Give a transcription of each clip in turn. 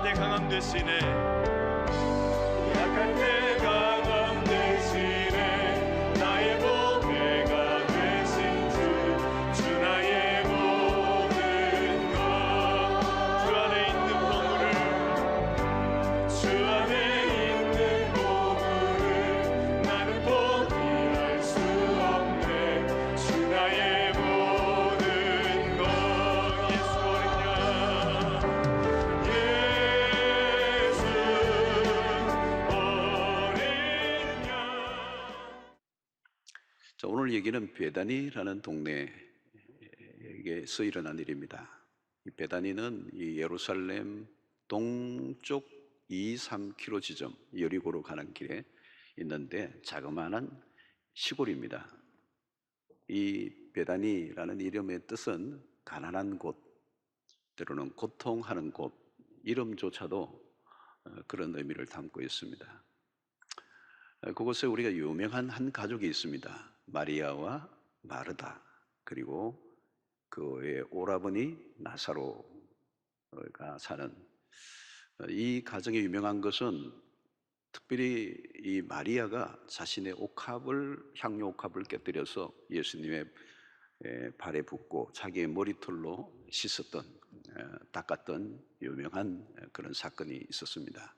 때 강함 되시네. 약할 때 강함 되시네. 나의 보배가 되신 주 나의 모든 것. 주 안에 있는 보물을, 주 안에 있는 보물을 나는 포기할 수 없네. 주 나의 모든 것. 예수 어린 양, 예수 어린 양. 자, 오늘 얘기는 베다니라는 동네에서 일어난 일입니다. 이 베다니는 이 예루살렘 동쪽 2, 3km 지점 여리고로 가는 길에 있는데 자그마한 시골입니다. 이 베다니라는 이름의 뜻은 가난한 곳, 때로는 고통하는 곳, 이름조차도 그런 의미를 담고 있습니다. 그곳에 우리가 유명한 한 가족이 있습니다. 마리아와 마르다, 그리고 그의 오라버니 나사로가 사는 이 가정이 유명한 것은 특별히 이 마리아가 자신의 향유 옥합을 깨뜨려서 예수님의 발에 붓고 자기의 머리털로 씻었던, 닦았던 유명한 그런 사건이 있었습니다.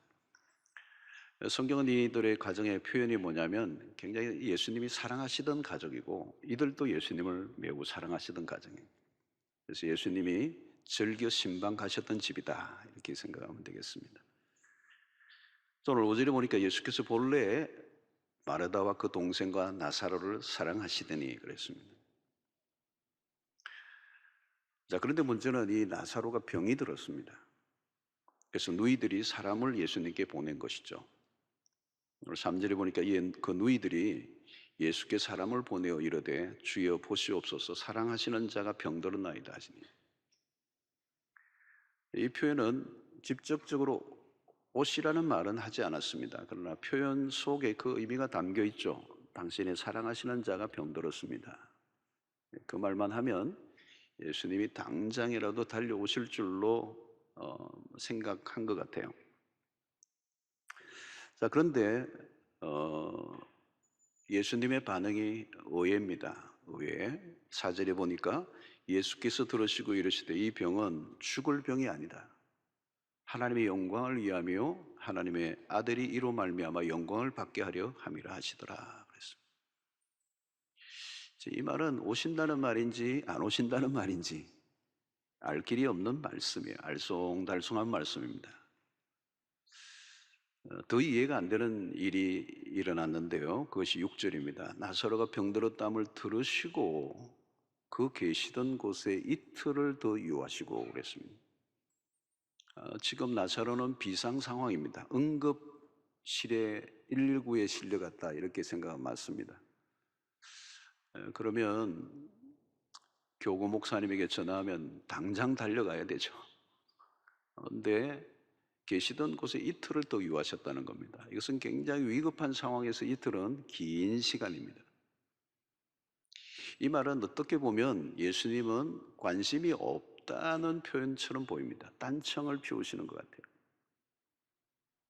성경은 이들의 가정의 표현이 뭐냐면 굉장히 예수님이 사랑하시던 가족이고 이들도 예수님을 매우 사랑하시던 가정이에요. 그래서 예수님이 즐겨 신방 가셨던 집이다, 이렇게 생각하면 되겠습니다. 오늘 5절에 보니까 예수께서 본래 마르다와 그 동생과 나사로를 사랑하시더니 그랬습니다. 자, 그런데 문제는 이 나사로가 병이 들었습니다. 그래서 누이들이 사람을 예수님께 보낸 것이죠. 오늘 3절에 보니까 그 누이들이 예수께 사람을 보내어 이르되 주여 보시옵소서, 사랑하시는 자가 병들었나이다 하시니. 이 표현은 직접적으로 오시라는 말은 하지 않았습니다. 그러나 표현 속에 그 의미가 담겨 있죠. 당신의 사랑하시는 자가 병들었습니다. 그 말만 하면 예수님이 당장이라도 달려오실 줄로 생각한 것 같아요. 자, 그런데 예수님의 반응이 의외입니다. 의외. 4절에 보니까 예수께서 들으시고 이르시되 이 병은 죽을 병이 아니다. 하나님의 영광을 위하며 하나님의 아들이 이로 말미암아 영광을 받게 하려 함이라 하시더라 그랬습니다. 이 말은 오신다는 말인지 안 오신다는 말인지 알 길이 없는 말씀이에요. 알쏭달쏭한 말씀입니다. 더 이해가 안 되는 일이 일어났는데요. 그것이 6절입니다. 나사로가 병들었담을 들으시고 그 계시던 곳에 이틀을 더 유하시고 그랬습니다. 지금 나사로는 비상 상황입니다. 응급실에 119에 실려갔다, 이렇게 생각하면 맞습니다. 그러면 교구 목사님에게 전화하면 당장 달려가야 되죠. 그런데 계시던 곳에 이틀을 더 유하셨다는 겁니다. 이것은 굉장히 위급한 상황에서 이틀은 긴 시간입니다. 이 말은 어떻게 보면 예수님은 관심이 없다는 표현처럼 보입니다. 딴청을 피우시는 것 같아요.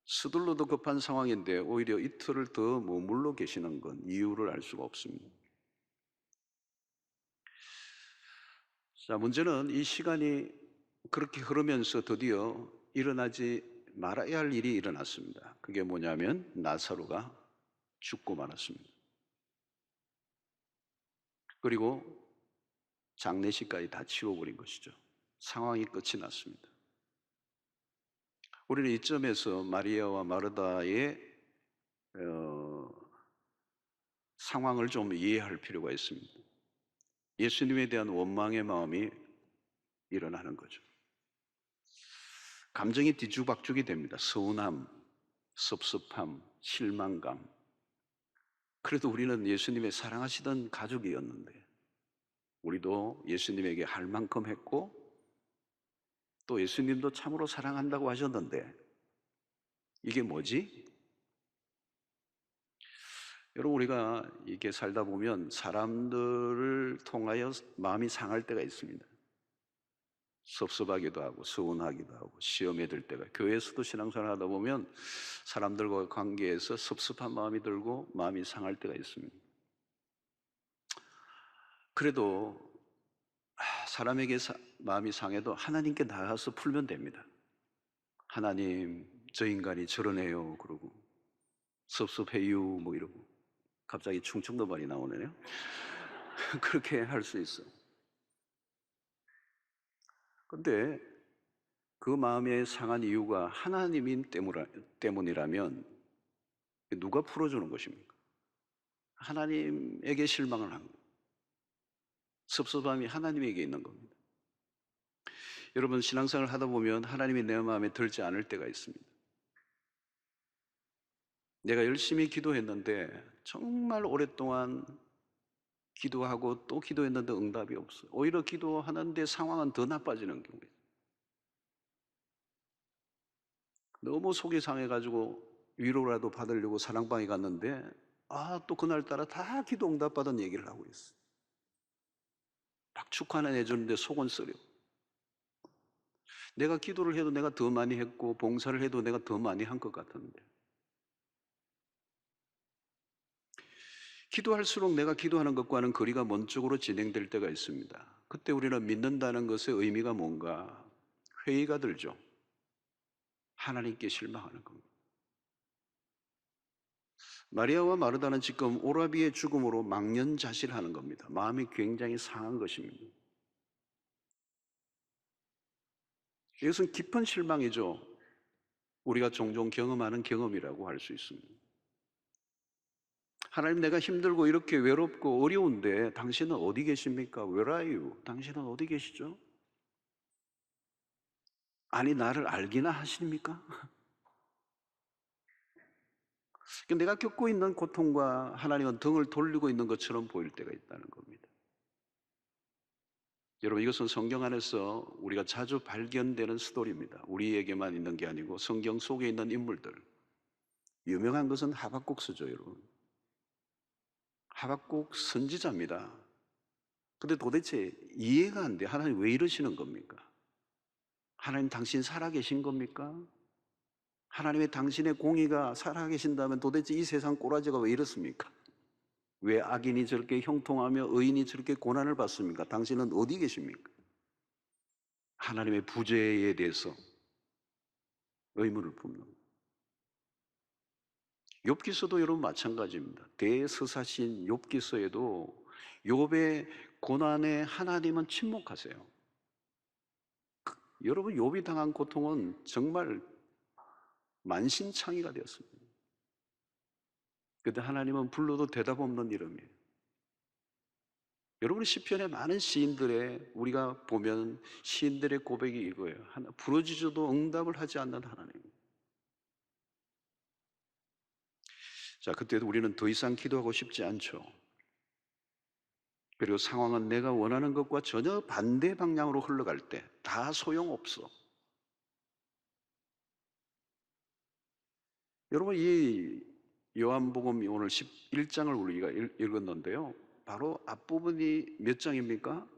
서둘러도 급한 상황인데 오히려 이틀을 더 머물러 계시는 건 이유를 알 수가 없습니다. 자, 문제는 이 시간이 그렇게 흐르면서 드디어 일어나지 말아야 할 일이 일어났습니다. 그게 뭐냐면 나사로가 죽고 말았습니다. 그리고 장례식까지 다 치워버린 것이죠. 상황이 끝이 났습니다. 우리는 이점에서 마리아와 마르다의 상황을 좀 이해할 필요가 있습니다. 예수님에 대한 원망의 마음이 일어나는 거죠. 감정이 뒤죽박죽이 됩니다. 서운함, 섭섭함, 실망감. 그래도 우리는 예수님의 사랑하시던 가족이었는데, 우리도 예수님에게 할 만큼 했고 또 예수님도 참으로 사랑한다고 하셨는데 이게 뭐지? 여러분, 우리가 이렇게 살다 보면 사람들을 통하여 마음이 상할 때가 있습니다. 섭섭하기도 하고 서운하기도 하고 시험에 들 때가, 교회에서도 신앙생활 하다 보면 사람들과 관계에서 섭섭한 마음이 들고 마음이 상할 때가 있습니다. 그래도 사람에게 마음이 상해도 하나님께 나가서 풀면 됩니다. 하나님, 저 인간이 저러네요 그러고, 섭섭해요 뭐 이러고, 갑자기 충청도 말이 나오네요. 그렇게 할 수 있어. 근데 그 마음에 상한 이유가 하나님 때문이라면 누가 풀어주는 것입니까? 하나님에게 실망을 한 거예요. 섭섭함이 하나님에게 있는 겁니다. 여러분, 신앙생활을 하다 보면 하나님이 내 마음에 들지 않을 때가 있습니다. 내가 열심히 기도했는데 정말 오랫동안 기도하고 또 기도했는데 응답이 없어요. 오히려 기도하는데 상황은 더 나빠지는 경우예요. 너무 속이 상해가지고 위로라도 받으려고 사랑방에 갔는데 또 그날따라 다 기도 응답받은 얘기를 하고 있어요. 막 축하는 해주는데 속은 쓰려. 내가 기도를 해도 내가 더 많이 했고 봉사를 해도 내가 더 많이 한 것 같은데, 기도할수록 내가 기도하는 것과는 거리가 먼 쪽으로 진행될 때가 있습니다. 그때 우리는 믿는다는 것의 의미가 뭔가 회의가 들죠. 하나님께 실망하는 겁니다. 마리아와 마르다는 지금 오라비의 죽음으로 망연자실하는 겁니다. 마음이 굉장히 상한 것입니다. 이것은 깊은 실망이죠. 우리가 종종 경험하는 경험이라고 할 수 있습니다. 하나님, 내가 힘들고 이렇게 외롭고 어려운데 당신은 어디 계십니까? Where are you? 당신은 어디 계시죠? 아니, 나를 알기나 하십니까? 내가 겪고 있는 고통과 하나님은 등을 돌리고 있는 것처럼 보일 때가 있다는 겁니다. 여러분, 이것은 성경 안에서 우리가 자주 발견되는 스토리입니다. 우리에게만 있는 게 아니고 성경 속에 있는 인물들. 유명한 것은 하박국서죠, 여러분. 하박국 선지자입니다. 근데 도대체 이해가 안 돼. 하나님 왜 이러시는 겁니까? 하나님, 당신 살아계신 겁니까? 하나님의 당신의 공의가 살아계신다면 도대체 이 세상 꼬라지가 왜 이렇습니까? 왜 악인이 저렇게 형통하며 의인이 저렇게 고난을 받습니까? 당신은 어디 계십니까? 하나님의 부재에 대해서 의문을 품는. 욥기서도 여러분 마찬가지입니다. 대서사신 욥기서에도 욥의 고난에 하나님은 침묵하세요. 여러분, 욥이 당한 고통은 정말 만신창이가 되었습니다. 그런데 하나님은 불러도 대답 없는 이름이에요. 여러분, 시편의 많은 시인들의, 우리가 보면 시인들의 고백이 이거예요. 부르짖어도 응답을 하지 않는 하나님. 자, 그때도 우리는 더 이상 기도하고 싶지 않죠. 그리고 상황은 내가 원하는 것과 전혀 반대 방향으로 흘러갈 때 다 소용없어. 여러분, 이 요한복음 오늘 11장을 우리가 읽었는데요, 바로 앞부분이 몇 장입니까?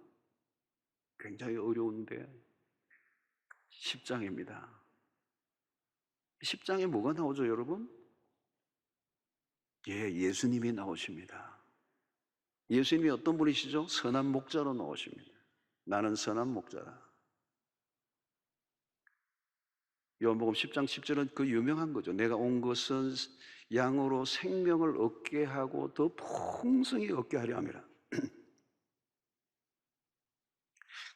굉장히 어려운데 10장입니다. 10장에 뭐가 나오죠, 여러분? 예수님이 나오십니다. 예수님이 어떤 분이시죠? 선한 목자로 나오십니다. 나는 선한 목자라. 요한복음 10장 10절은 그 유명한 거죠. 내가 온 것은 양으로 생명을 얻게 하고 더 풍성히 얻게 하려 함이라.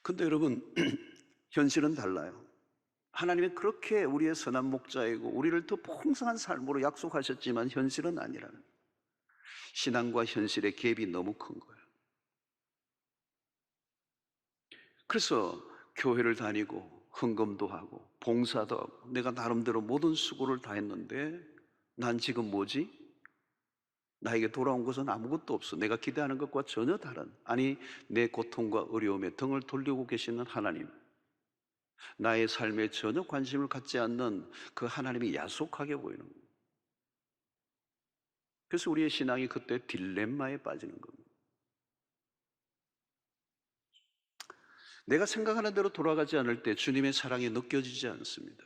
근데 여러분, 현실은 달라요. 하나님이 그렇게 우리의 선한 목자이고 우리를 더 풍성한 삶으로 약속하셨지만 현실은 아니라는, 신앙과 현실의 갭이 너무 큰 거예요. 그래서 교회를 다니고 헌금도 하고 봉사도 하고 내가 나름대로 모든 수고를 다 했는데 난 지금 뭐지? 나에게 돌아온 것은 아무것도 없어. 내가 기대하는 것과 전혀 다른, 아니, 내 고통과 어려움에 등을 돌리고 계시는 하나님, 나의 삶에 전혀 관심을 갖지 않는 그 하나님이 야속하게 보이는 거예요. 그래서 우리의 신앙이 그때 딜레마에 빠지는 겁니다. 내가 생각하는 대로 돌아가지 않을 때 주님의 사랑이 느껴지지 않습니다.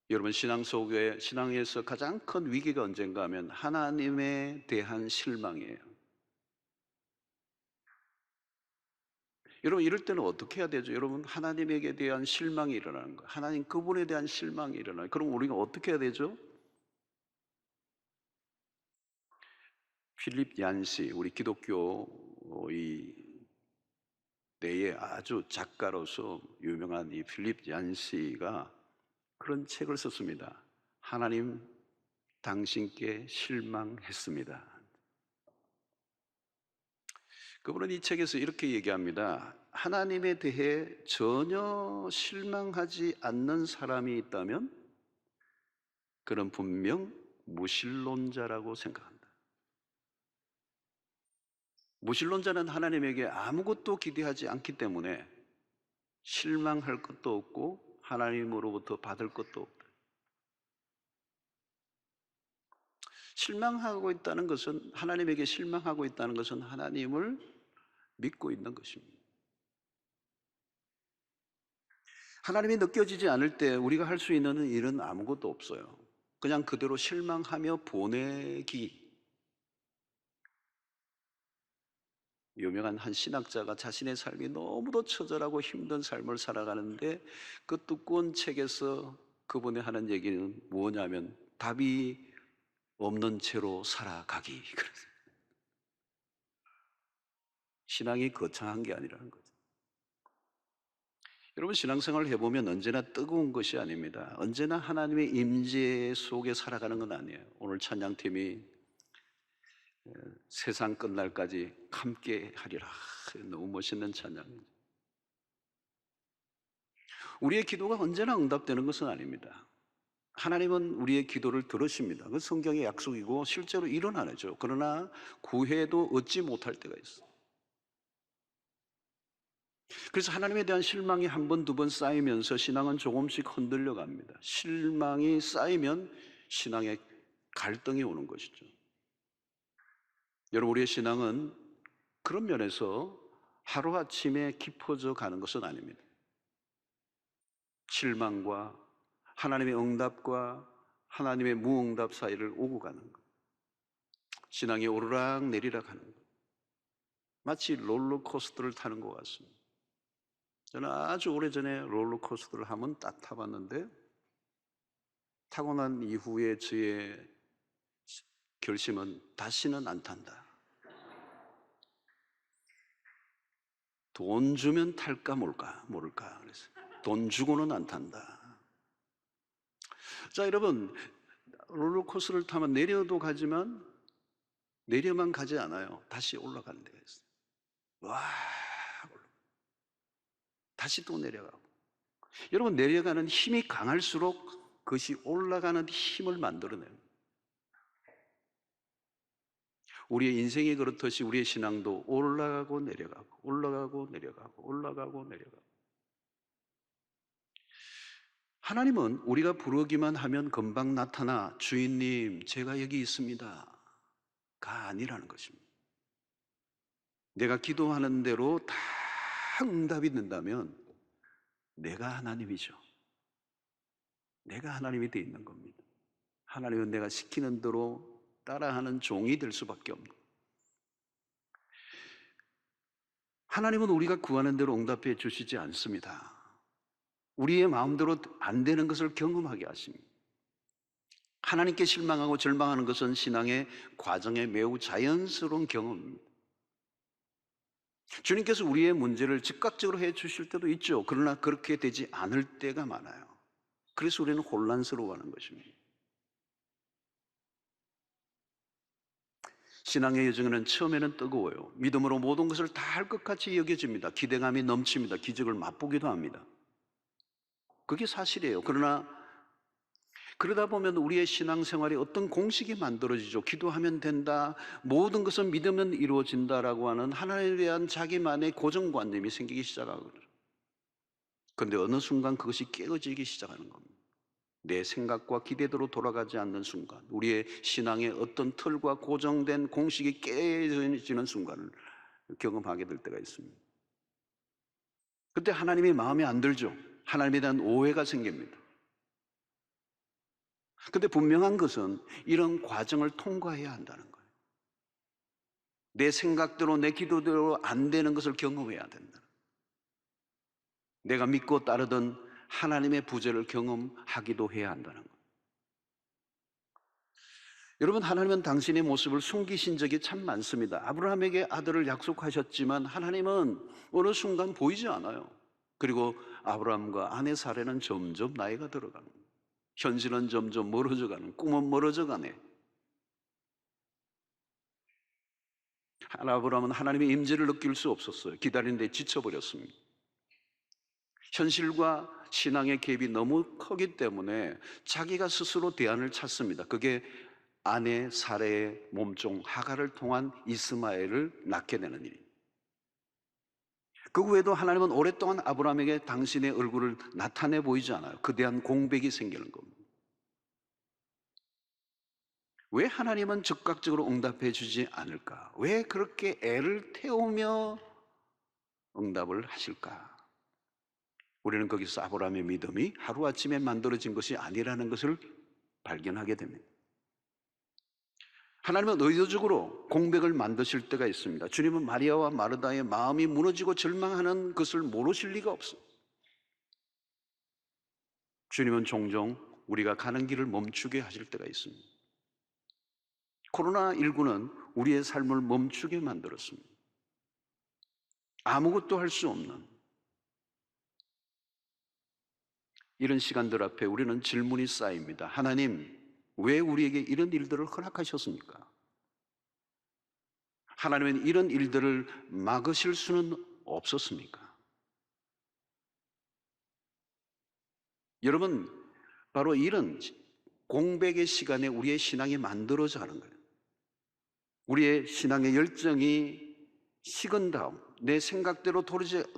여러분, 신앙에서 가장 큰 위기가 언젠가 하면 하나님에 대한 실망이에요. 여러분, 이럴 때는 어떻게 해야 되죠? 여러분, 하나님에게 대한 실망이 일어나는 거예요. 하나님 그분에 대한 실망이 일어나요. 그럼 우리가 어떻게 해야 되죠? 필립 얀시, 우리 기독교 이 내에 아주 작가로서 유명한 이 필립 얀시가 그런 책을 썼습니다. 하나님, 당신께 실망했습니다. 그분은 이 책에서 이렇게 얘기합니다. 하나님에 대해 전혀 실망하지 않는 사람이 있다면 그는 분명 무신론자라고 생각한다. 무신론자는 하나님에게 아무것도 기대하지 않기 때문에 실망할 것도 없고 하나님으로부터 받을 것도 없다. 실망하고 있다는 것은, 하나님에게 실망하고 있다는 것은 하나님을 믿고 있는 것입니다. 하나님이 느껴지지 않을 때 우리가 할 수 있는 일은 아무것도 없어요. 그냥 그대로 실망하며 보내기. 유명한 한 신학자가 자신의 삶이 너무도 처절하고 힘든 삶을 살아가는데 그 두꺼운 책에서 그분이 하는 얘기는 뭐냐면 답이 없는 채로 살아가기. 신앙이 거창한 게 아니라는 거죠. 여러분, 신앙생활을 해보면 언제나 뜨거운 것이 아닙니다. 언제나 하나님의 임재 속에 살아가는 건 아니에요. 오늘 찬양팀이 세상 끝날까지 함께 하리라. 너무 멋있는 찬양이죠. 우리의 기도가 언제나 응답되는 것은 아닙니다. 하나님은 우리의 기도를 들으십니다. 그건 성경의 약속이고 실제로 일어나죠. 그러나 구해도 얻지 못할 때가 있어요. 그래서 하나님에 대한 실망이 한 번, 두 번 쌓이면서 신앙은 조금씩 흔들려 갑니다. 실망이 쌓이면 신앙에 갈등이 오는 것이죠. 여러분, 우리의 신앙은 그런 면에서 하루아침에 깊어져 가는 것은 아닙니다. 실망과 하나님의 응답과 하나님의 무응답 사이를 오고 가는 것. 신앙이 오르락 내리락 하는 것. 마치 롤러코스터를 타는 것 같습니다. 저는 아주 오래전에 롤러코스터를 한번 딱 타봤는데 타고 난 이후에 저의 결심은 다시는 안 탄다. 돈 주면 탈까 모를까. 그래서 돈 주고는 안 탄다. 자, 여러분, 롤러코스터를 타면 내려도 가지만 내려만 가지 않아요. 다시 올라가는 데가 있어요. 와, 다시 또 내려가고. 여러분, 내려가는 힘이 강할수록 그것이 올라가는 힘을 만들어내요. 우리의 인생이 그렇듯이 우리의 신앙도 올라가고 내려가고 올라가고 내려가고 올라가고 내려가고. 하나님은 우리가 부르기만 하면 금방 나타나 주인님 제가 여기 있습니다가 아니라는 것입니다. 내가 기도하는 대로 다 응답이 된다면 내가 하나님이죠. 내가 하나님이 되어 있는 겁니다. 하나님은 내가 시키는 대로 따라하는 종이 될 수밖에 없는 거예요. 하나님은 우리가 구하는 대로 응답해 주시지 않습니다. 우리의 마음대로 안 되는 것을 경험하게 하십니다. 하나님께 실망하고 절망하는 것은 신앙의 과정에 매우 자연스러운 경험입니다. 주님께서 우리의 문제를 즉각적으로 해 주실 때도 있죠. 그러나 그렇게 되지 않을 때가 많아요. 그래서 우리는 혼란스러워하는 것입니다. 신앙의 여정에는 처음에는 뜨거워요. 믿음으로 모든 것을 다 할 것 같이 여겨집니다. 기대감이 넘칩니다. 기적을 맛보기도 합니다. 그게 사실이에요. 그러다 보면 우리의 신앙생활에 어떤 공식이 만들어지죠. 기도하면 된다, 모든 것은 믿으면 이루어진다라고 하는 하나님에 대한 자기만의 고정관념이 생기기 시작하거든요. 그런데 어느 순간 그것이 깨어지기 시작하는 겁니다. 내 생각과 기대대로 돌아가지 않는 순간, 우리의 신앙의 어떤 틀과 고정된 공식이 깨어지는 순간을 경험하게 될 때가 있습니다. 그때 하나님이 마음에 안 들죠. 하나님에 대한 오해가 생깁니다. 근데 분명한 것은 이런 과정을 통과해야 한다는 거예요. 내 생각대로 내 기도대로 안 되는 것을 경험해야 된다. 내가 믿고 따르던 하나님의 부재를 경험하기도 해야 한다는 거예요. 여러분, 하나님은 당신의 모습을 숨기신 적이 참 많습니다. 아브라함에게 아들을 약속하셨지만 하나님은 어느 순간 보이지 않아요. 그리고 아브라함과 아내 사례는 점점 나이가 들어가는 거예요. 현실은 점점 멀어져 가는, 꿈은 멀어져 가네. 아브라함은 하나님의 임재를 느낄 수 없었어요. 기다리는데 지쳐버렸습니다. 현실과 신앙의 갭이 너무 크기 때문에 자기가 스스로 대안을 찾습니다. 그게 아내 사레의 몸종 하갈을 통한 이스마엘을 낳게 되는 일입니다. 그 후에도 하나님은 오랫동안 아브라함에게 당신의 얼굴을 나타내 보이지 않아요. 그에 대한 공백이 생기는 겁니다. 왜 하나님은 즉각적으로 응답해 주지 않을까? 왜 그렇게 애를 태우며 응답을 하실까? 우리는 거기서 아브라함의 믿음이 하루아침에 만들어진 것이 아니라는 것을 발견하게 됩니다. 하나님은 의도적으로 공백을 만드실 때가 있습니다. 주님은 마리아와 마르다의 마음이 무너지고 절망하는 것을 모르실 리가 없어요. 주님은 종종 우리가 가는 길을 멈추게 하실 때가 있습니다. 코로나19는 우리의 삶을 멈추게 만들었습니다. 아무것도 할 수 없는 이런 시간들 앞에 우리는 질문이 쌓입니다. 하나님, 왜 우리에게 이런 일들을 허락하셨습니까? 하나님은 이런 일들을 막으실 수는 없었습니까? 여러분, 바로 이런 공백의 시간에 우리의 신앙이 만들어져 가는 거예요. 우리의 신앙의 열정이 식은 다음 내 생각대로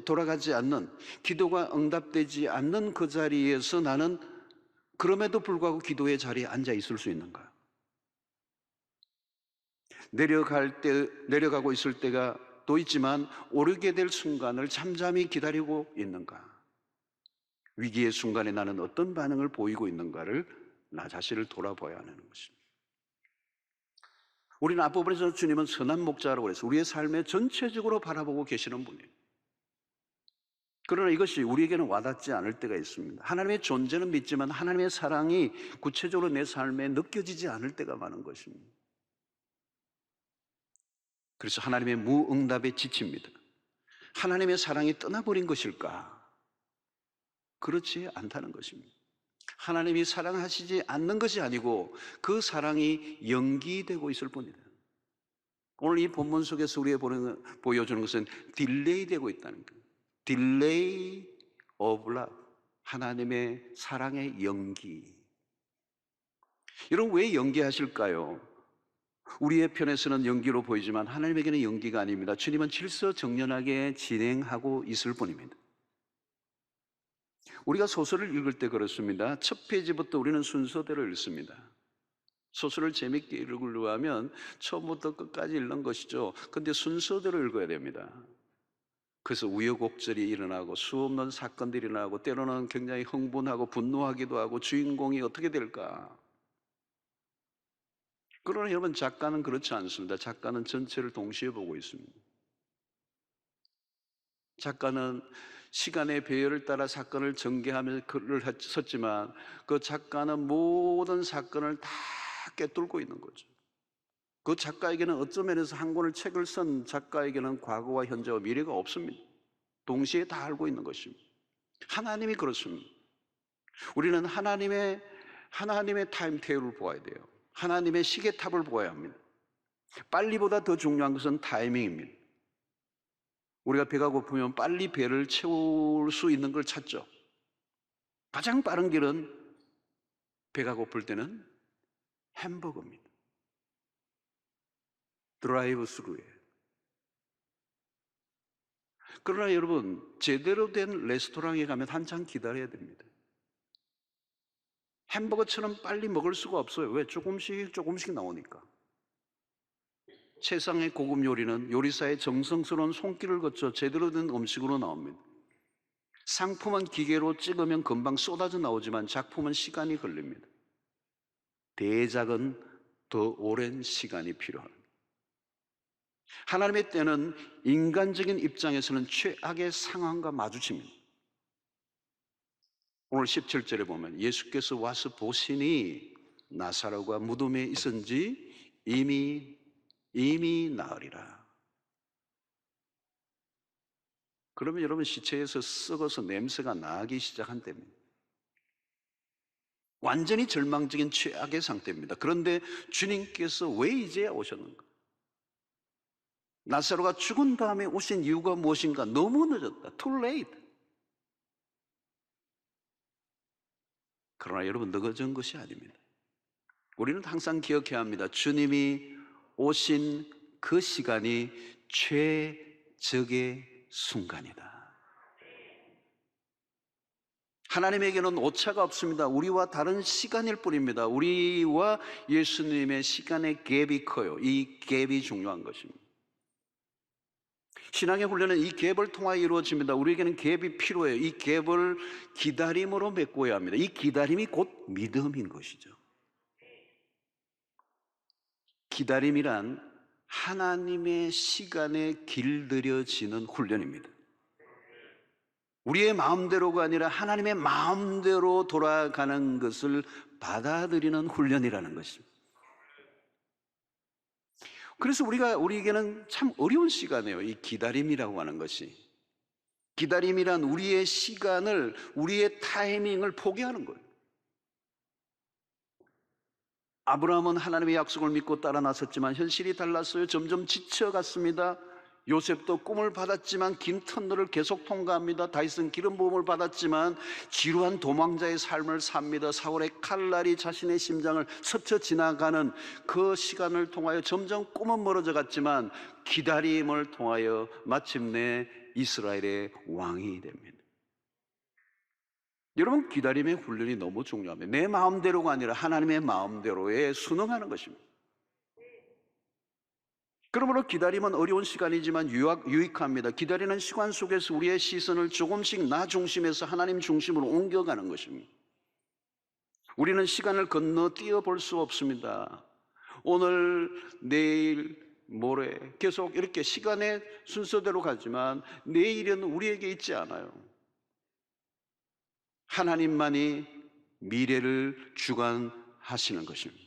돌아가지 않는, 기도가 응답되지 않는 그 자리에서 나는 그럼에도 불구하고 기도의 자리에 앉아 있을 수 있는가? 내려가고 있을 때가 또 있지만 오르게 될 순간을 잠잠히 기다리고 있는가? 위기의 순간에 나는 어떤 반응을 보이고 있는가를 나 자신을 돌아봐야 하는 것입니다. 우리는 앞부분에서 주님은 선한 목자라고 그래서 우리의 삶에 전체적으로 바라보고 계시는 분이에요. 그러나 이것이 우리에게는 와닿지 않을 때가 있습니다. 하나님의 존재는 믿지만 하나님의 사랑이 구체적으로 내 삶에 느껴지지 않을 때가 많은 것입니다. 그래서 하나님의 무응답에 지칩니다. 하나님의 사랑이 떠나버린 것일까? 그렇지 않다는 것입니다. 하나님이 사랑하시지 않는 것이 아니고 그 사랑이 연기되고 있을 뿐이다. 오늘 이 본문 속에서 우리가 보여주는 것은 딜레이 되고 있다는 거예요. Delay of love. 하나님의 사랑의 연기. 여러분, 왜 연기하실까요? 우리의 편에서는 연기로 보이지만 하나님에게는 연기가 아닙니다. 주님은 질서정연하게 진행하고 있을 뿐입니다. 우리가 소설을 읽을 때 그렇습니다. 첫 페이지부터 우리는 순서대로 읽습니다. 소설을 재밌게 읽으려고 하면 처음부터 끝까지 읽는 것이죠. 그런데 순서대로 읽어야 됩니다. 그래서 우여곡절이 일어나고 수없는 사건들이 일어나고 때로는 굉장히 흥분하고 분노하기도 하고 주인공이 어떻게 될까? 그러나 여러분, 작가는 그렇지 않습니다. 작가는 전체를 동시에 보고 있습니다. 작가는 시간의 배열을 따라 사건을 전개하면서 글을 썼지만 그 작가는 모든 사건을 다 꿰뚫고 있는 거죠. 그 작가에게는 어떤 면에서 한 권을 책을 쓴 작가에게는 과거와 현재와 미래가 없습니다. 동시에 다 알고 있는 것입니다. 하나님이 그렇습니다. 우리는 하나님의 타임테이블을 보아야 돼요. 하나님의 시계탑을 보아야 합니다. 빨리보다 더 중요한 것은 타이밍입니다. 우리가 배가 고프면 빨리 배를 채울 수 있는 걸 찾죠. 가장 빠른 길은 배가 고플 때는 햄버거입니다. 드라이브 스루에. 그러나 여러분, 제대로 된 레스토랑에 가면 한참 기다려야 됩니다. 햄버거처럼 빨리 먹을 수가 없어요. 왜? 조금씩 나오니까. 세상의 고급 요리는 요리사의 정성스러운 손길을 거쳐 제대로 된 음식으로 나옵니다. 상품은 기계로 찍으면 금방 쏟아져 나오지만 작품은 시간이 걸립니다. 대작은 더 오랜 시간이 필요합니다. 하나님의 때는 인간적인 입장에서는 최악의 상황과 마주칩니다. 오늘 17절에 보면 예수께서 와서 보시니 나사로가 무덤에 있은지 이미 나으리라. 그러면 여러분 시체에서 썩어서 냄새가 나기 시작한답니다. 완전히 절망적인 최악의 상태입니다. 그런데 주님께서 왜 이제 오셨는가? 나사로가 죽은 다음에 오신 이유가 무엇인가? 너무 늦었다. Too late. 그러나 여러분 늦어진 것이 아닙니다. 우리는 항상 기억해야 합니다. 주님이 오신 그 시간이 최적의 순간이다. 하나님에게는 오차가 없습니다. 우리와 다른 시간일 뿐입니다. 우리와 예수님의 시간의 갭이 커요. 이 갭이 중요한 것입니다. 신앙의 훈련은 이 갭을 통하여 이루어집니다. 우리에게는 갭이 필요해요. 이 갭을 기다림으로 메꿔야 합니다. 이 기다림이 곧 믿음인 것이죠. 기다림이란 하나님의 시간에 길들여지는 훈련입니다. 우리의 마음대로가 아니라 하나님의 마음대로 돌아가는 것을 받아들이는 훈련이라는 것입니다. 그래서 우리에게는 참 어려운 시간이에요. 이 기다림이라고 하는 것이. 기다림이란 우리의 시간을, 우리의 타이밍을 포기하는 거예요. 아브라함은 하나님의 약속을 믿고 따라 나섰지만 현실이 달랐어요. 점점 지쳐갔습니다. 요셉도 꿈을 받았지만 긴 터널을 계속 통과합니다. 다윗은 기름 부음을 받았지만 지루한 도망자의 삶을 삽니다. 사울의 칼날이 자신의 심장을 스쳐 지나가는 그 시간을 통하여 점점 꿈은 멀어져 갔지만 기다림을 통하여 마침내 이스라엘의 왕이 됩니다. 여러분, 기다림의 훈련이 너무 중요합니다. 내 마음대로가 아니라 하나님의 마음대로에 순응하는 것입니다. 그러므로 기다림은 어려운 시간이지만 유익합니다. 기다리는 시간 속에서 우리의 시선을 조금씩 나 중심에서 하나님 중심으로 옮겨가는 것입니다. 우리는 시간을 건너뛰어 볼 수 없습니다. 오늘, 내일, 모레 계속 이렇게 시간의 순서대로 가지만 내일은 우리에게 있지 않아요. 하나님만이 미래를 주관하시는 것입니다.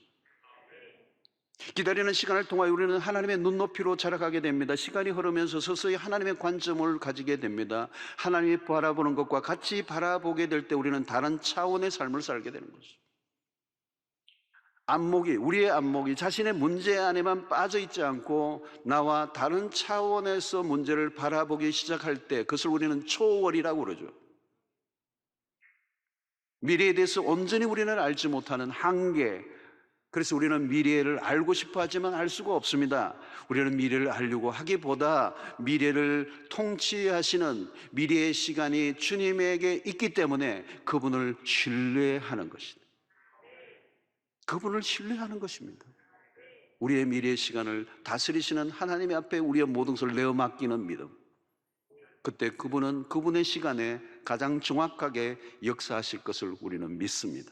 기다리는 시간을 통하여 우리는 하나님의 눈높이로 자라가게 됩니다. 시간이 흐르면서 서서히 하나님의 관점을 가지게 됩니다. 하나님이 바라보는 것과 같이 바라보게 될 때 우리는 다른 차원의 삶을 살게 되는 것입니다. 우리의 안목이 자신의 문제 안에만 빠져 있지 않고 나와 다른 차원에서 문제를 바라보기 시작할 때 그것을 우리는 초월이라고 그러죠. 미래에 대해서 온전히 우리는 알지 못하는 한계, 그래서 우리는 미래를 알고 싶어 하지만 알 수가 없습니다. 우리는 미래를 알려고 하기보다 미래를 통치하시는 미래의 시간이 주님에게 있기 때문에 그분을 신뢰하는 것입니다. 그분을 신뢰하는 것입니다. 우리의 미래의 시간을 다스리시는 하나님 앞에 우리의 모든 것을 내어 맡기는 믿음. 그때 그분은 그분의 시간에 가장 정확하게 역사하실 것을 우리는 믿습니다.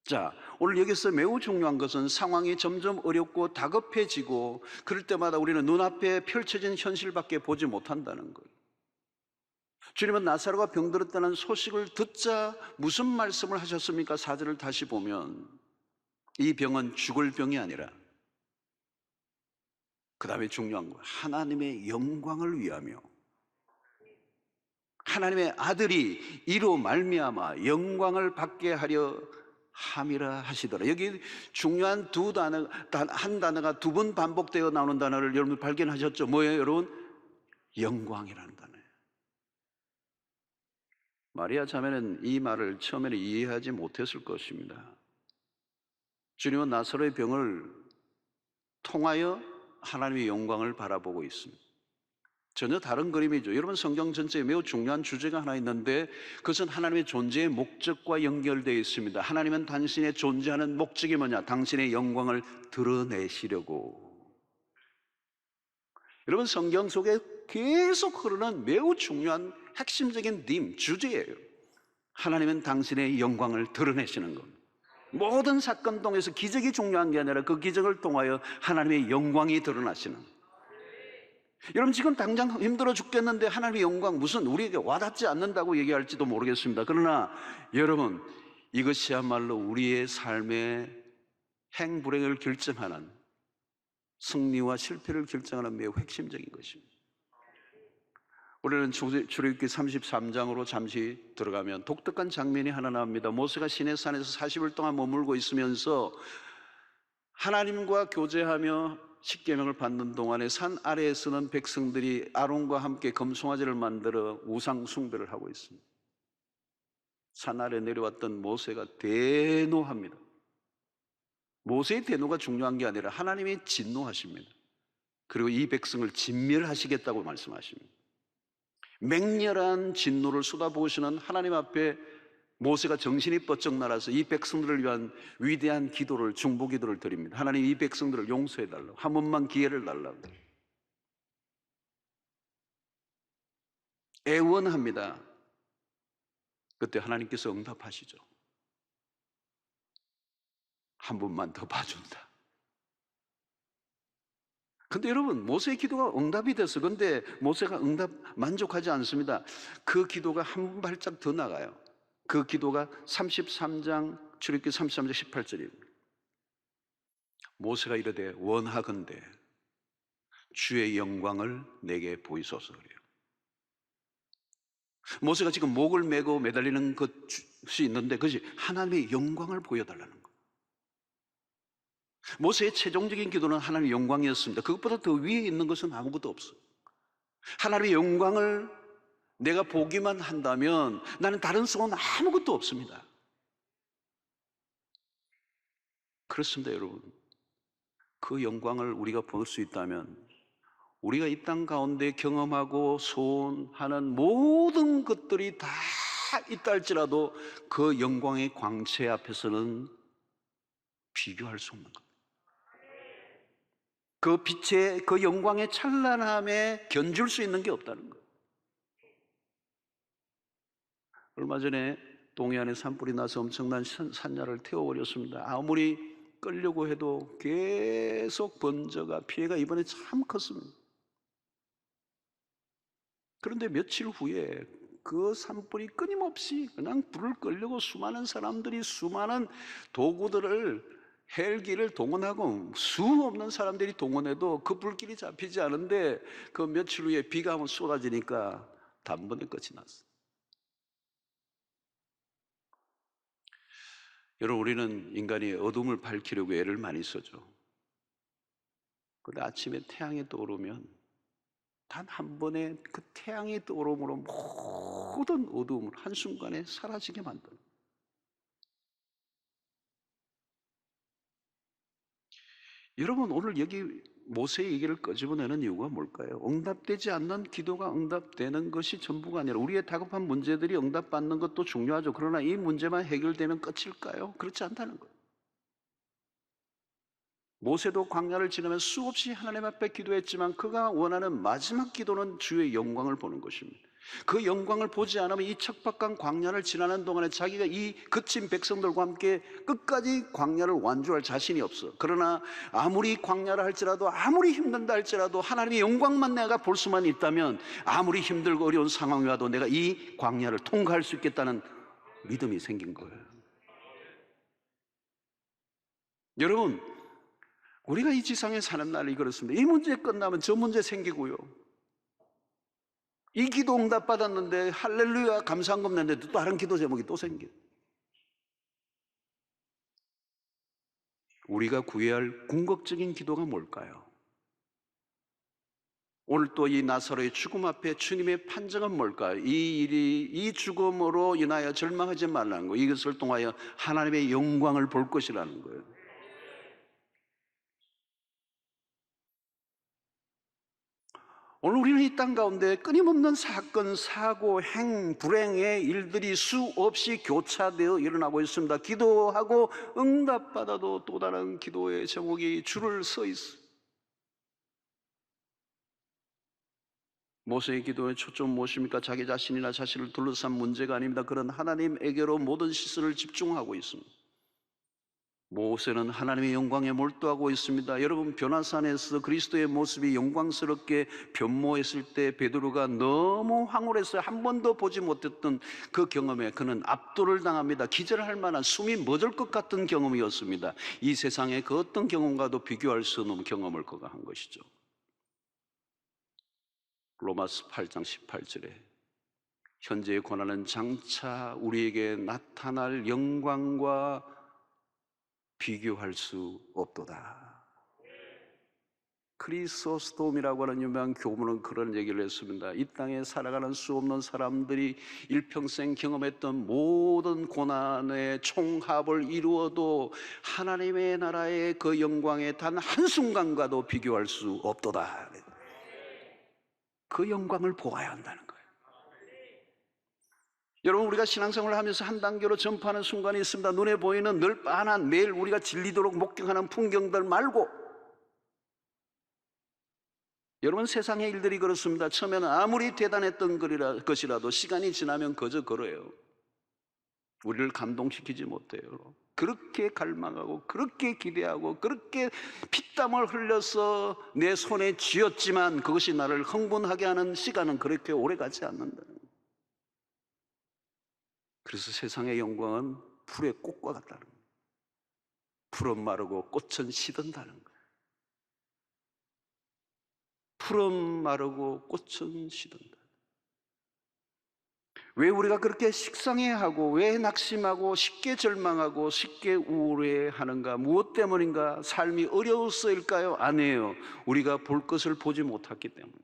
자, 오늘 여기서 매우 중요한 것은 상황이 점점 어렵고 다급해지고 그럴 때마다 우리는 눈앞에 펼쳐진 현실밖에 보지 못한다는 거예요. 주님은 나사로가 병들었다는 소식을 듣자 무슨 말씀을 하셨습니까? 4절을 다시 보면 이 병은 죽을 병이 아니라, 그 다음에 중요한 거, 하나님의 영광을 위하며 하나님의 아들이 이로 말미암아 영광을 받게 하려 함이라 하시더라. 여기 중요한 한 단어가 두 번 반복되어 나오는 단어를 여러분 발견하셨죠? 뭐예요, 여러분? 영광이라는 단어예요. 마리아 자매는 이 말을 처음에는 이해하지 못했을 것입니다. 주님은 나사로의 병을 통하여 하나님의 영광을 바라보고 있습니다. 전혀 다른 그림이죠. 여러분, 성경 전체에 매우 중요한 주제가 하나 있는데 그것은 하나님의 존재의 목적과 연결되어 있습니다. 하나님은 당신의 존재하는 목적이 뭐냐? 당신의 영광을 드러내시려고. 여러분, 성경 속에 계속 흐르는 매우 중요한 핵심적인 주제예요. 하나님은 당신의 영광을 드러내시는 겁니다. 모든 사건 통해서 기적이 중요한 게 아니라 그 기적을 통하여 하나님의 영광이 드러나시는 거예요. 여러분 지금 당장 힘들어 죽겠는데 하나님의 영광 무슨 우리에게 와닿지 않는다고 얘기할지도 모르겠습니다. 그러나 여러분 이것이야말로 우리의 삶의 행불행을 결정하는, 승리와 실패를 결정하는 매우 핵심적인 것입니다. 우리는 출애굽기 33장으로 잠시 들어가면 독특한 장면이 하나 나옵니다. 모세가 시내산에서 40일 동안 머물고 있으면서 하나님과 교제하며 십계명을 받는 동안에 산 아래에서는 백성들이 아론과 함께 금송아지를 만들어 우상 숭배를 하고 있습니다. 산 아래 내려왔던 모세가 대노합니다. 모세의 대노가 중요한 게 아니라 하나님이 진노하십니다. 그리고 이 백성을 진멸하시겠다고 말씀하십니다. 맹렬한 진노를 쏟아부으시는 하나님 앞에 모세가 정신이 번쩍 날아서 이 백성들을 위한 위대한 기도를, 중보 기도를 드립니다. 하나님 이 백성들을 용서해 달라고, 한 번만 기회를 달라고 애원합니다. 그때 하나님께서 응답하시죠. 한 번만 더 봐준다. 근데 여러분 모세의 기도가 응답이 됐어. 근데 모세가 응답 만족하지 않습니다. 그 기도가 한 발짝 더 나가요. 그 기도가 33장 출애굽기 33장 18절입니다. 모세가 이르되 원하건대 주의 영광을 내게 보이소서 그래요. 모세가 지금 목을 메고 매달리는 것이 있는데 그것이 하나님의 영광을 보여달라는 거예요. 모세의 최종적인 기도는 하나님의 영광이었습니다. 그것보다 더 위에 있는 것은 아무것도 없어요. 하나님의 영광을 내가 보기만 한다면 나는 다른 소원 아무것도 없습니다. 그렇습니다, 여러분. 그 영광을 우리가 볼 수 있다면 우리가 이 땅 가운데 경험하고 소원하는 모든 것들이 다 있다 할지라도 그 영광의 광채 앞에서는 비교할 수 없는 겁니다. 그 빛의, 그 영광의 찬란함에 견줄 수 있는 게 없다는 거예요. 얼마 전에 동해안에 산불이 나서 엄청난 산야를 태워버렸습니다. 아무리 끌려고 해도 계속 번져가 피해가 이번에 참 컸습니다. 그런데 며칠 후에 그 산불이 끊임없이 그냥 불을 끌려고 수많은 사람들이 수많은 도구들을 헬기를 동원하고 수 없는 사람들이 동원해도 그 불길이 잡히지 않은데 그 며칠 후에 비가 한번 쏟아지니까 단번에 끝이 났어요. 여러분 우리는 인간이 어둠을 밝히려고 애를 많이 쓰죠. 그런데 아침에 태양이 떠오르면 단 한 번에 그 태양이 떠오름으로 모든 어두움을 한순간에 사라지게 만드는. 여러분 오늘 여기 모세의 얘기를 끄집어내는 이유가 뭘까요? 응답되지 않는 기도가 응답되는 것이 전부가 아니라 우리의 다급한 문제들이 응답받는 것도 중요하죠. 그러나 이 문제만 해결되면 끝일까요? 그렇지 않다는 거예요. 모세도 광야를 지나면 수없이 하나님 앞에 기도했지만 그가 원하는 마지막 기도는 주의 영광을 보는 것입니다. 그 영광을 보지 않으면 이 척박한 광야를 지나는 동안에 자기가 이 그친 백성들과 함께 끝까지 광야를 완주할 자신이 없어. 그러나 아무리 광야를 할지라도 아무리 힘든다 할지라도 하나님의 영광만 내가 볼 수만 있다면 아무리 힘들고 어려운 상황이 와도 내가 이 광야를 통과할 수 있겠다는 믿음이 생긴 거예요. 여러분 우리가 이 지상에 사는 날이 그렇습니다. 이 문제 끝나면 저 문제 생기고요. 이 기도 응답 받았는데 할렐루야 감사한금 냈는데 또 다른 기도 제목이 또 생겨요. 우리가 구해야 할 궁극적인 기도가 뭘까요? 오늘 또 이 나사로의 죽음 앞에 주님의 판정은 뭘까요? 이 일이 이 죽음으로 인하여 절망하지 말라는 거예요. 이것을 통하여 하나님의 영광을 볼 것이라는 거예요. 오늘 우리는 이 땅 가운데 끊임없는 사건, 사고, 불행의 일들이 수없이 교차되어 일어나고 있습니다. 기도하고 응답받아도 또 다른 기도의 제목이 줄을 서 있어요. 모세의 기도의 초점 무엇입니까? 자기 자신이나 자신을 둘러싼 문제가 아닙니다. 그런 하나님에게로 모든 시선을 집중하고 있습니다. 모세는 하나님의 영광에 몰두하고 있습니다. 여러분, 변화산에서 그리스도의 모습이 영광스럽게 변모했을 때 베드로가 너무 황홀해서 한 번도 보지 못했던 그 경험에 그는 압도를 당합니다. 기절할 만한, 숨이 멎을 것 같은 경험이었습니다. 이 세상의 그 어떤 경험과도 비교할 수 없는 경험을 그가 한 것이죠. 로마서 8장 18절에 현재의 고난은 장차 우리에게 나타날 영광과 비교할 수 없도다. 크리소스톰이라고 하는 유명한 교문은 그런 얘기를 했습니다. 이 땅에 살아가는 수 없는 사람들이 일평생 경험했던 모든 고난의 총합을 이루어도 하나님의 나라의 그 영광에 단 한순간과도 비교할 수 없도다. 그 영광을 보아야 한다는 거예요. 여러분, 우리가 신앙생활을 하면서 한 단계로 전파하는 순간이 있습니다. 눈에 보이는 늘 빤한, 매일 우리가 질리도록 목격하는 풍경들 말고, 여러분, 세상의 일들이 그렇습니다. 처음에는 아무리 대단했던 것이라도 시간이 지나면 그저 그래요. 우리를 감동시키지 못해요. 그렇게 갈망하고 그렇게 기대하고 그렇게 피땀을 흘려서 내 손에 쥐었지만 그것이 나를 흥분하게 하는 시간은 그렇게 오래 가지 않는다. 그래서 세상의 영광은 풀의 꽃과 같다는 거예요. 풀은 마르고 꽃은 시든다는 거예요. 풀은 마르고 꽃은 시든다. 왜 우리가 그렇게 식상해하고 왜 낙심하고 쉽게 절망하고 쉽게 우울해하는가? 무엇 때문인가? 삶이 어려워서일까요? 아니에요. 우리가 볼 것을 보지 못했기 때문에.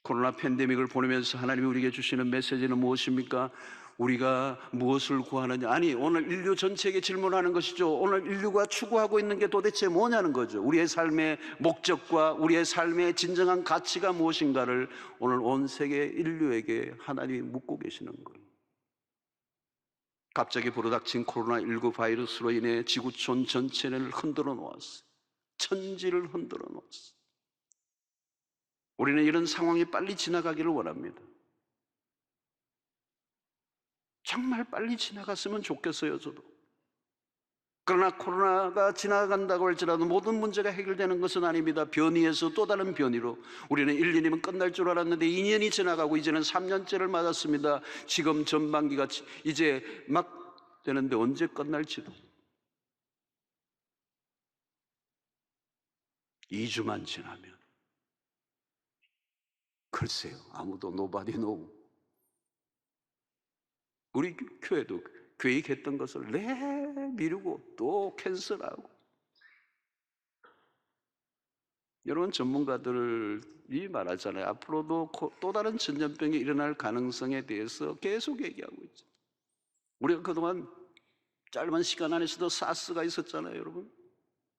코로나 팬데믹을 보내면서 하나님이 우리에게 주시는 메시지는 무엇입니까? 우리가 무엇을 구하느냐? 아니, 오늘 인류 전체에게 질문하는 것이죠. 오늘 인류가 추구하고 있는 게 도대체 뭐냐는 거죠. 우리의 삶의 목적과 우리의 삶의 진정한 가치가 무엇인가를 오늘 온 세계 인류에게 하나님이 묻고 계시는 거예요. 갑자기 불어닥친 코로나19 바이러스로 인해 지구촌 전체를 흔들어 놓았어요. 천지를 흔들어 놓았어요. 우리는 이런 상황이 빨리 지나가기를 원합니다. 정말 빨리 지나갔으면 좋겠어요, 저도. 그러나 코로나가 지나간다고 할지라도 모든 문제가 해결되는 것은 아닙니다. 변이에서 또 다른 변이로 우리는 1, 2년이면 끝날 줄 알았는데 2년이 지나가고 이제는 3년째를 맞았습니다. 지금 전반기가 이제 막 되는데 언제 끝날지도. 2주만 지나면 글쎄요, 아무도 nobody know. 우리 교회도 계획했던 것을 미루고 또 캔슬하고. 여러분, 전문가들이 말하잖아요. 앞으로도 또 다른 전염병이 일어날 가능성에 대해서 계속 얘기하고 있죠. 우리가 그동안 짧은 시간 안에서도 사스가 있었잖아요, 여러분.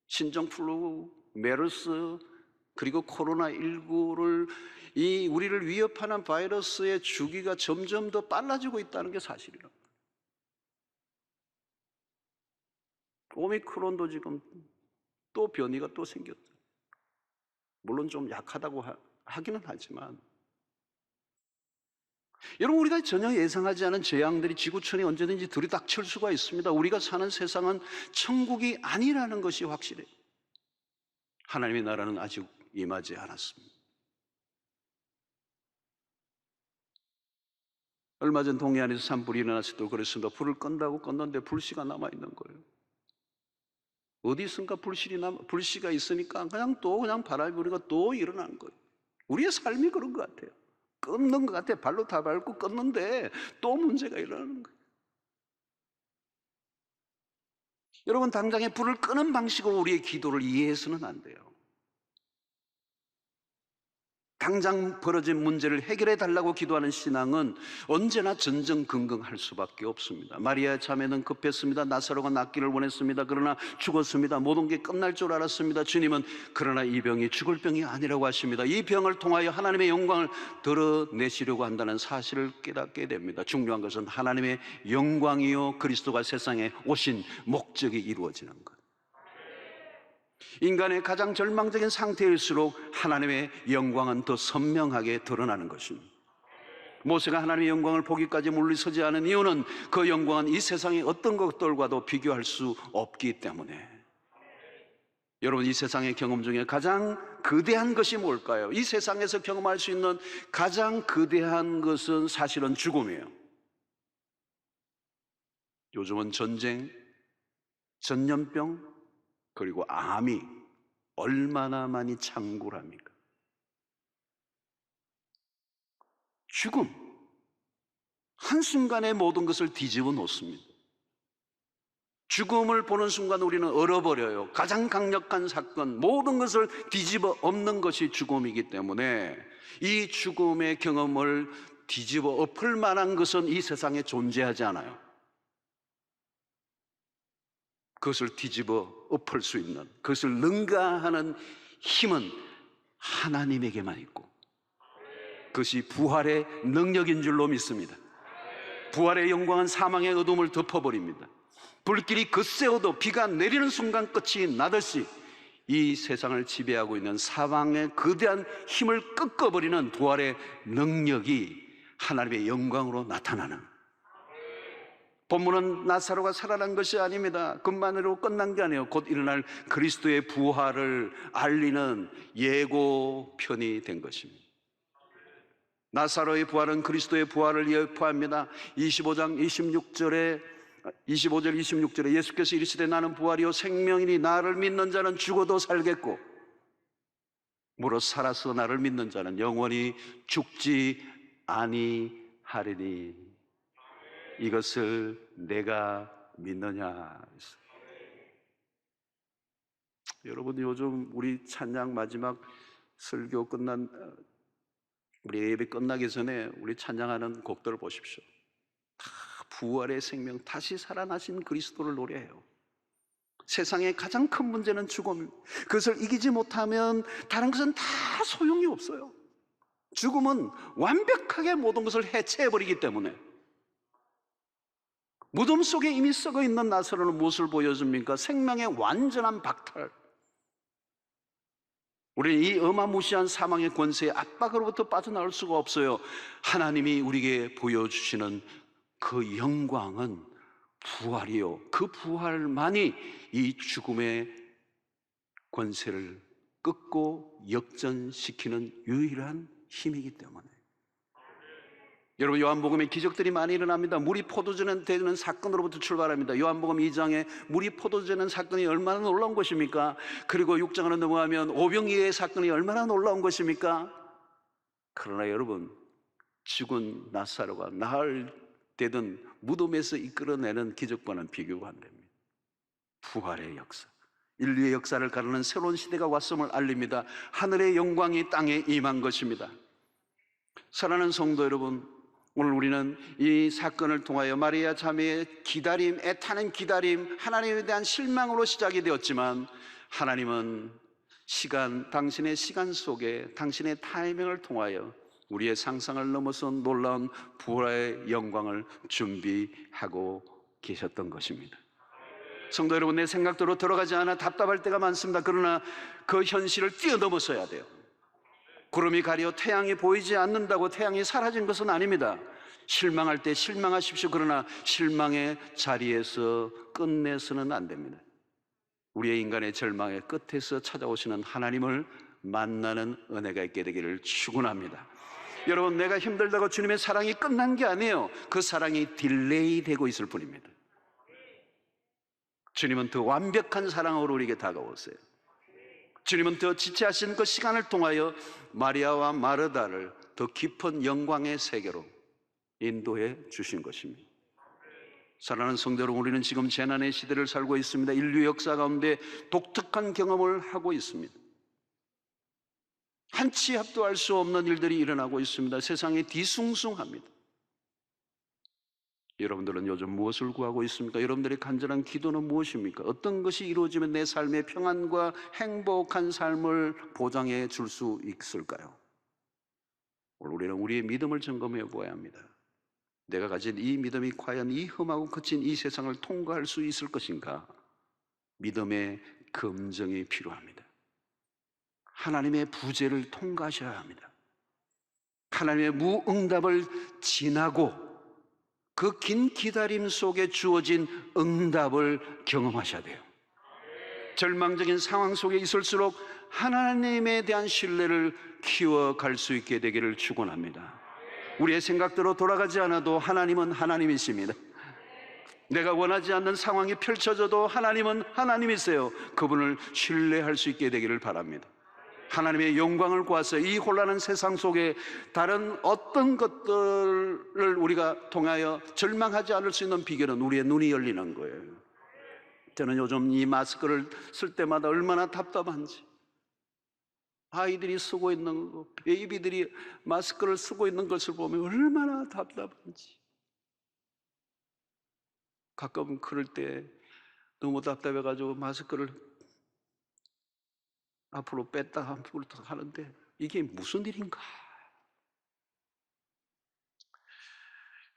신종플루, 메르스, 그리고 코로나19를 우리를 위협하는 바이러스의 주기가 점점 더 빨라지고 있다는 게 사실이랍니다. 오미크론도 지금 또 변이가 또 생겼죠. 물론 좀 약하다고 하기는 하지만, 여러분, 우리가 전혀 예상하지 않은 재앙들이 지구촌에 언제든지 들이닥칠 수가 있습니다. 우리가 사는 세상은 천국이 아니라는 것이 확실해요. 하나님의 나라는 아직 임하지 않았습니다. 얼마 전 동해안에서 산불이 일어났을 때 그랬습니다. 불을 끈다고 껐는데 불씨가 남아있는 거예요. 어디 있습니까? 불씨가 있으니까 그냥 바람이 부니까 또 일어나는 거예요. 우리의 삶이 그런 것 같아요. 끊는 것 같아요. 발로 다 밟고 끊는데 또 문제가 일어나는 거예요. 여러분, 당장에 불을 끄는 방식으로 우리의 기도를 이해해서는 안 돼요. 당장 벌어진 문제를 해결해 달라고 기도하는 신앙은 언제나 전전긍긍할 수밖에 없습니다. 마리아의 자매는 급했습니다. 나사로가 낫기를 원했습니다. 그러나 죽었습니다. 모든 게 끝날 줄 알았습니다. 주님은 그러나 이 병이 죽을 병이 아니라고 하십니다. 이 병을 통하여 하나님의 영광을 드러내시려고 한다는 사실을 깨닫게 됩니다. 중요한 것은 하나님의 영광이요 그리스도가 세상에 오신 목적이 이루어지는 것. 인간의 가장 절망적인 상태일수록 하나님의 영광은 더 선명하게 드러나는 것입니다. 모세가 하나님의 영광을 보기까지 물리서지 않은 이유는 그 영광은 이 세상의 어떤 것들과도 비교할 수 없기 때문에. 여러분, 이 세상의 경험 중에 가장 거대한 것이 뭘까요? 이 세상에서 경험할 수 있는 가장 거대한 것은 사실은 죽음이에요. 요즘은 전쟁, 전염병, 그리고 암이 얼마나 많이 창궐합니까? 죽음, 한순간에 모든 것을 뒤집어 놓습니다. 죽음을 보는 순간 우리는 얼어버려요. 가장 강력한 사건, 모든 것을 뒤집어 엎는 것이 죽음이기 때문에 이 죽음의 경험을 뒤집어 엎을 만한 것은 이 세상에 존재하지 않아요. 그것을 뒤집어 엎을 수 있는, 그것을 능가하는 힘은 하나님에게만 있고, 그것이 부활의 능력인 줄로 믿습니다. 부활의 영광은 사망의 어둠을 덮어버립니다. 불길이 거세어도 비가 내리는 순간 끝이 나듯이 이 세상을 지배하고 있는 사망의 거대한 힘을 꺾어버리는 부활의 능력이 하나님의 영광으로 나타나는, 본문은 나사로가 살아난 것이 아닙니다. 그것만으로 끝난 게 아니에요. 곧 일어날 그리스도의 부활을 알리는 예고편이 된 것입니다. 나사로의 부활은 그리스도의 부활을 예표합니다. 25장 25절 26절에 예수께서 이르시되 나는 부활이요 생명이니 나를 믿는 자는 죽어도 살겠고 무릇 살아서 나를 믿는 자는 영원히 죽지 아니하리니 이것을 내가 믿느냐. 여러분, 요즘 우리 찬양 마지막 설교 우리 예배 끝나기 전에 우리 찬양하는 곡들을 보십시오. 다 부활의 생명, 다시 살아나신 그리스도를 노래해요. 세상의 가장 큰 문제는 죽음입니다. 그것을 이기지 못하면 다른 것은 다 소용이 없어요. 죽음은 완벽하게 모든 것을 해체해버리기 때문에. 무덤 속에 이미 썩어 있는 나사로는 무엇을 보여줍니까? 생명의 완전한 박탈. 우리는 이 어마무시한 사망의 권세의 압박으로부터 빠져나올 수가 없어요. 하나님이 우리에게 보여주시는 그 영광은 부활이요, 그 부활만이 이 죽음의 권세를 끊고 역전시키는 유일한 힘이기 때문에. 여러분, 요한복음에 기적들이 많이 일어납니다. 물이 포도주 되는 사건으로부터 출발합니다. 요한복음 2장에 물이 포도주 되는 사건이 얼마나 놀라운 것입니까? 그리고 6장으로 넘어가면 오병이어의 사건이 얼마나 놀라운 것입니까? 그러나 여러분, 죽은 나사로가 나흘 되던 무덤에서 이끌어내는 기적과는 비교가 안 됩니다. 부활의 역사, 인류의 역사를 가르는 새로운 시대가 왔음을 알립니다. 하늘의 영광이 땅에 임한 것입니다. 사랑하는 성도 여러분, 오늘 우리는 이 사건을 통하여 마리아 자매의 기다림, 애타는 기다림, 하나님에 대한 실망으로 시작이 되었지만 하나님은 당신의 시간 속에 당신의 타이밍을 통하여 우리의 상상을 넘어선 놀라운 부활의 영광을 준비하고 계셨던 것입니다. 성도 여러분, 내 생각대로 들어가지 않아 답답할 때가 많습니다. 그러나 그 현실을 뛰어넘어서야 돼요. 구름이 가려 태양이 보이지 않는다고 태양이 사라진 것은 아닙니다. 실망할 때 실망하십시오. 그러나 실망의 자리에서 끝내서는 안 됩니다. 우리의 인간의 절망의 끝에서 찾아오시는 하나님을 만나는 은혜가 있게 되기를 축원합니다. 여러분, 내가 힘들다고 주님의 사랑이 끝난 게 아니에요. 그 사랑이 딜레이 되고 있을 뿐입니다. 주님은 더 완벽한 사랑으로 우리에게 다가오세요. 주님은 더 지체하신 그 시간을 통하여 마리아와 마르다를 더 깊은 영광의 세계로 인도해 주신 것입니다. 사랑하는 성도 여러분, 우리는 지금 재난의 시대를 살고 있습니다. 인류 역사 가운데 독특한 경험을 하고 있습니다. 한치 앞도 알 수 없는 일들이 일어나고 있습니다. 세상이 뒤숭숭합니다. 여러분들은 요즘 무엇을 구하고 있습니까? 여러분들의 간절한 기도는 무엇입니까? 어떤 것이 이루어지면 내 삶의 평안과 행복한 삶을 보장해 줄 수 있을까요? 오늘 우리는 우리의 믿음을 점검해 보아야 합니다. 내가 가진 이 믿음이 과연 이 험하고 거친 이 세상을 통과할 수 있을 것인가? 믿음의 검증이 필요합니다. 하나님의 부재를 통과하셔야 합니다. 하나님의 무응답을 지나고 그 긴 기다림 속에 주어진 응답을 경험하셔야 돼요. 절망적인 상황 속에 있을수록 하나님에 대한 신뢰를 키워갈 수 있게 되기를 축원합니다. 우리의 생각대로 돌아가지 않아도 하나님은 하나님이십니다. 내가 원하지 않는 상황이 펼쳐져도 하나님은 하나님이세요. 그분을 신뢰할 수 있게 되기를 바랍니다. 하나님의 영광을 구하서 이 혼란한 세상 속에 다른 어떤 것들을 우리가 통하여 절망하지 않을 수 있는 비결은 우리의 눈이 열리는 거예요. 저는 요즘 이 마스크를 쓸 때마다 얼마나 답답한지, 아이들이 쓰고 있는 거, 베이비들이 마스크를 쓰고 있는 것을 보면 얼마나 답답한지, 가끔 그럴 때 너무 답답해가지고 마스크를 앞으로 뺐다 앞으로 하는데 이게 무슨 일인가?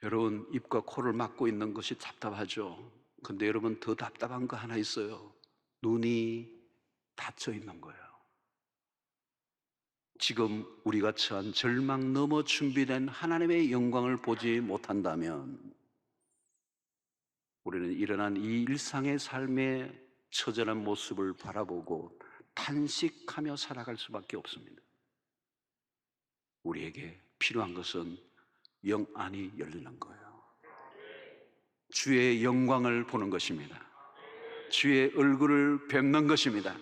여러분, 입과 코를 막고 있는 것이 답답하죠. 근데 여러분, 더 답답한 거 하나 있어요. 눈이 닫혀 있는 거예요. 지금 우리가 처한 절망 넘어 준비된 하나님의 영광을 보지 못한다면 우리는 일어난 이 일상의 삶의 처절한 모습을 바라보고 탄식하며 살아갈 수밖에 없습니다. 우리에게 필요한 것은 영안이 열리는 거예요. 주의 영광을 보는 것입니다. 주의 얼굴을 뵙는 것입니다.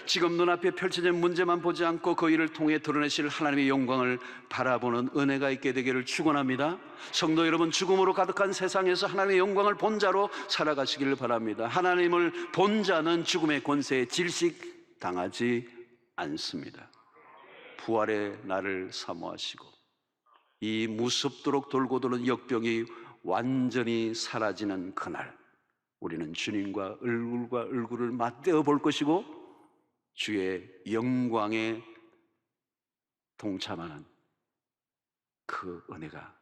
지금 눈앞에 펼쳐진 문제만 보지 않고 그 일을 통해 드러내실 하나님의 영광을 바라보는 은혜가 있게 되기를 축원합니다. 성도 여러분, 죽음으로 가득한 세상에서 하나님의 영광을 본 자로 살아가시기를 바랍니다. 하나님을 본 자는 죽음의 권세에 질식당하지 않습니다. 부활의 날을 사모하시고 이 무섭도록 돌고 도는 역병이 완전히 사라지는 그날, 우리는 주님과 얼굴과 얼굴을 맞대어 볼 것이고 주의 영광에 동참하는 그 은혜가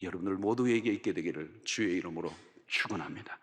여러분들 모두에게 있게 되기를 주의 이름으로 축원합니다.